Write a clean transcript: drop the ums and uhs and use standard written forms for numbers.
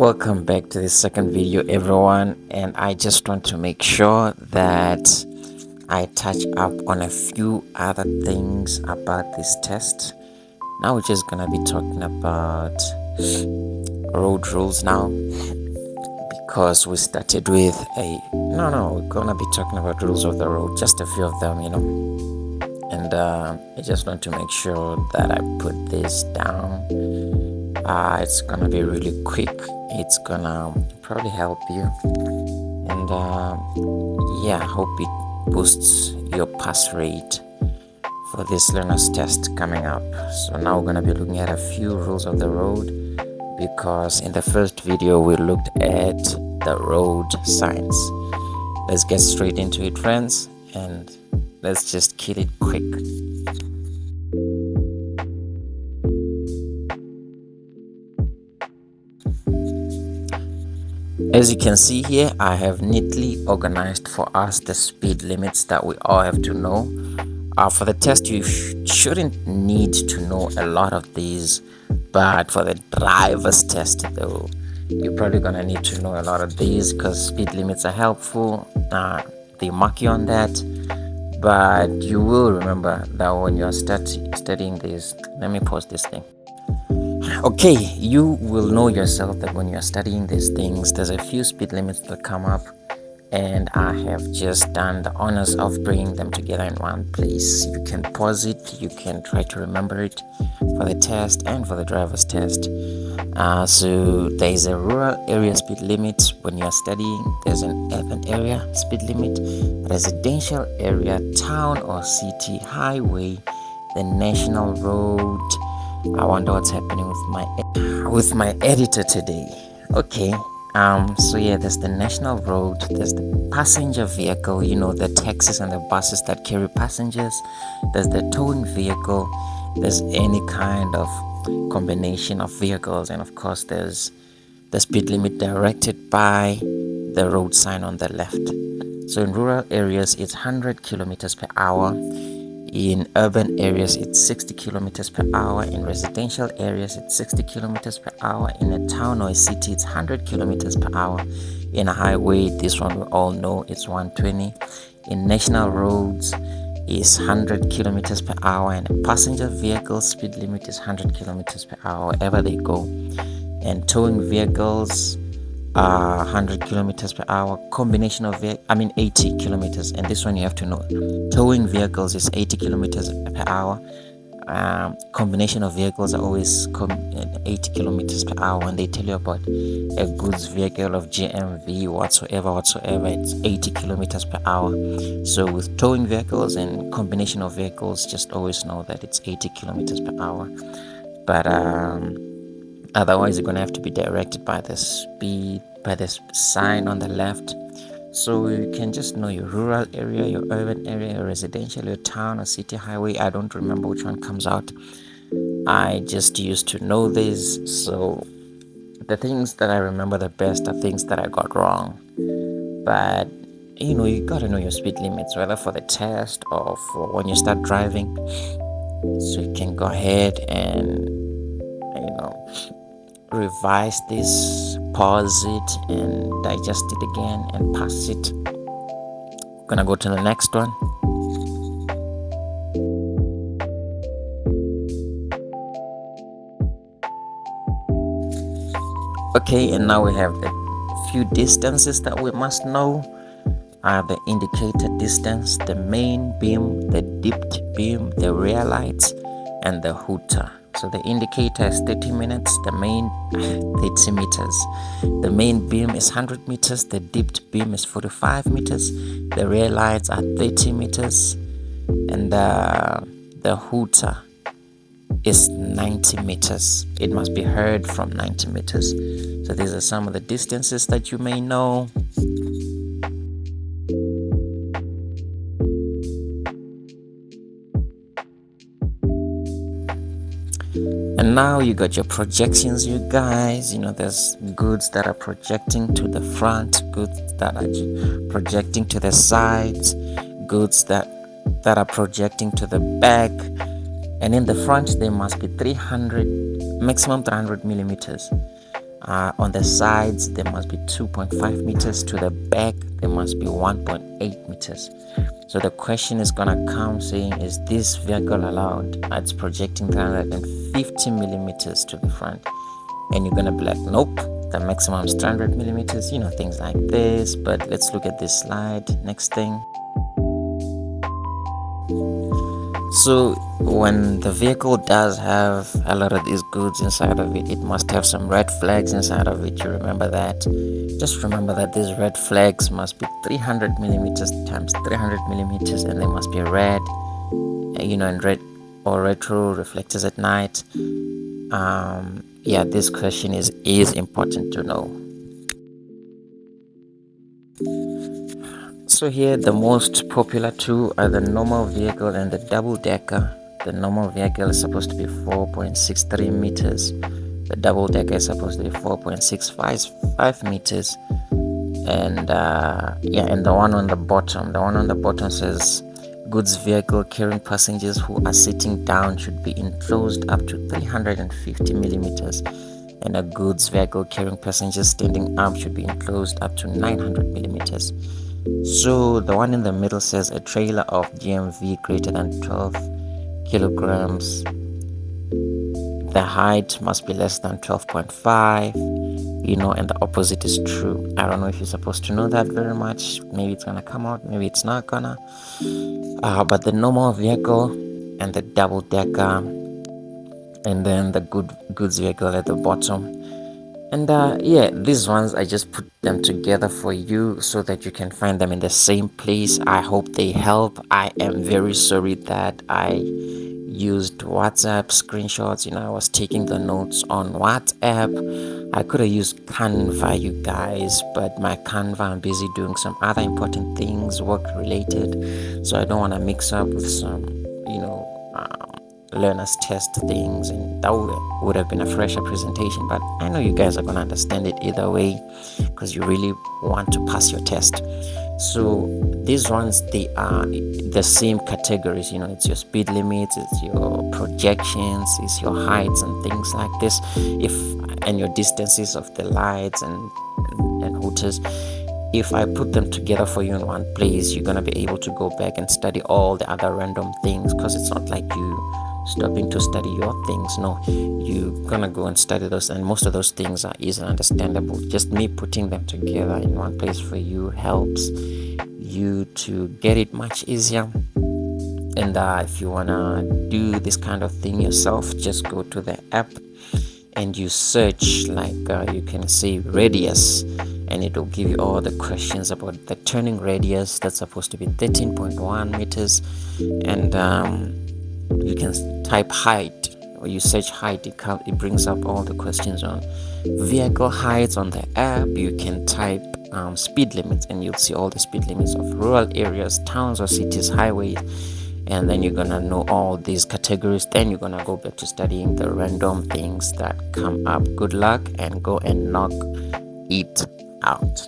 Welcome back to the second video, everyone, and I just want to make sure that I touch up on a few other things about this test. Now we're just gonna be talking about road rules now, because we started with we're gonna be talking about rules of the road, just a few of them, and I just want to make sure that I put this down. It's gonna be really quick. It's gonna probably help you, and I hope it boosts your pass rate for this learner's test coming up. So now we're gonna be looking at a few rules of the road, because in the first video we looked at the road signs. Let's get straight into it, friends, and let's just kill it quick. As you can see here, I have neatly organized for us the speed limits that we all have to know. For the test, you shouldn't need to know a lot of these, but for the driver's test though, you're probably gonna need to know a lot of these, because speed limits are helpful. They mark you on that, but you will remember that when you're studying this. Let me pause this thing. Okay, you will know yourself that when you're studying these things, there's a few speed limits that come up, and I have just done the honors of bringing them together in one place. You can pause it, you can try to remember it for the test and for the driver's test. So there is a rural area speed limit when you're studying, there's an urban area speed limit, residential area, town or city, highway, the national road. I wonder what's happening with my editor today. Okay. There's the national road, there's the passenger vehicle, the taxis and the buses that carry passengers, there's the towing vehicle, there's any kind of combination of vehicles, and of course there's the speed limit directed by the road sign on the left. So in rural areas it's 100 kilometers per hour. In urban areas, it's 60 kilometers per hour. In residential areas, it's 60 kilometers per hour. In a town or a city, it's 100 kilometers per hour. In a highway, this one we all know, it's 120. In national roads, is 100 kilometers per hour. And a passenger vehicle speed limit is 100 kilometers per hour, wherever they go. And towing vehicles, 100 kilometers per hour. Combination of 80 kilometers, and this one you have to know. Towing vehicles is 80 kilometers per hour. Combination of vehicles are always 80 kilometers per hour. When they tell you about a goods vehicle of GMV whatsoever, it's 80 kilometers per hour. So with towing vehicles and combination of vehicles, just always know that it's 80 kilometers per hour. But otherwise, you're gonna have to be directed by the sign on the left. So you can just know your rural area, your urban area, your residential, your town or city, highway. I don't remember which one comes out. I just used to know this. So the things that I remember the best are things that I got wrong. But you gotta know your speed limits, whether for the test or for when you start driving. So you can go ahead and revise this, pause it, and digest it again and pass it. Gonna go to the next one. Okay, and now we have a few distances that we must know. The indicator distance, the main beam, the dipped beam, the rear lights, and the hooter. So the indicator is 30 minutes, the main 30 meters. The main beam is 100 meters, the dipped beam is 45 meters, the rear lights are 30 meters, and the hooter is 90 meters. It must be heard from 90 meters. So these are some of the distances that you may know. And now you got your projections, you guys. There's goods that are projecting to the front, goods that are projecting to the sides, goods that are projecting to the back. And in the front, they must be 300, maximum 300 millimeters. On the sides, there must be 2.5 meters. To the back, there must be 1.8 meters. So the question is gonna come saying, is this vehicle allowed? It's projecting 350 millimeters to the front. And you're gonna be like, nope, the maximum is 300 millimeters, things like this. But let's look at this slide. Next thing. So when the vehicle does have a lot of these goods inside of it, it must have some red flags inside of it. You remember that. Just remember that these red flags must be 300 millimeters times 300 millimeters, and they must be red, and red or retro reflectors at night. This question is important to know. So here the most popular two are the normal vehicle and the double decker. The normal vehicle is supposed to be 4.63 meters. The double decker is supposed to be 4.65 meters. And and the one on the bottom says goods vehicle carrying passengers who are sitting down should be enclosed up to 350 millimeters. And a goods vehicle carrying passengers standing up should be enclosed up to 900 millimeters. So the one in the middle says a trailer of GMV greater than 12 kilograms. The height must be less than 12.5, and the opposite is true. I don't know if you're supposed to know that very much. Maybe it's gonna come out, maybe it's not gonna. But the normal vehicle and the double decker, and then the goods vehicle at the bottom. And these ones, I just put them together for you so that you can find them in the same place. I hope they help. I am very sorry that I used WhatsApp screenshots. I was taking the notes on WhatsApp. I could have used Canva, you guys, but my Canva, I'm busy doing some other important things, work related. So I don't want to mix up with some, learners test things, and that would have been a fresher presentation. But I know you guys are going to understand it either way because you really want to pass your test. So these ones, they are the same categories. It's your speed limits, it's your projections, it's your heights and things like this, and your distances of the lights and hooters. If I put them together for you in one place, you're gonna be able to go back and study all the other random things, because it's not like you stopping to study your things. No, you're gonna go and study those, and most of those things are easily understandable. Just me putting them together in one place for you helps you to get it much easier. And if you wanna do this kind of thing yourself, just go to the app and you search, you can say radius, and it will give you all the questions about the turning radius. That's supposed to be 13.1 meters. And you can type height, or you search height. It brings up all the questions on vehicle heights on the app. You can type speed limits, and you'll see all the speed limits of rural areas, towns or cities, highways. And then you're gonna know all these categories. Then you're gonna go back to studying the random things that come up. Good luck, and go and knock it out.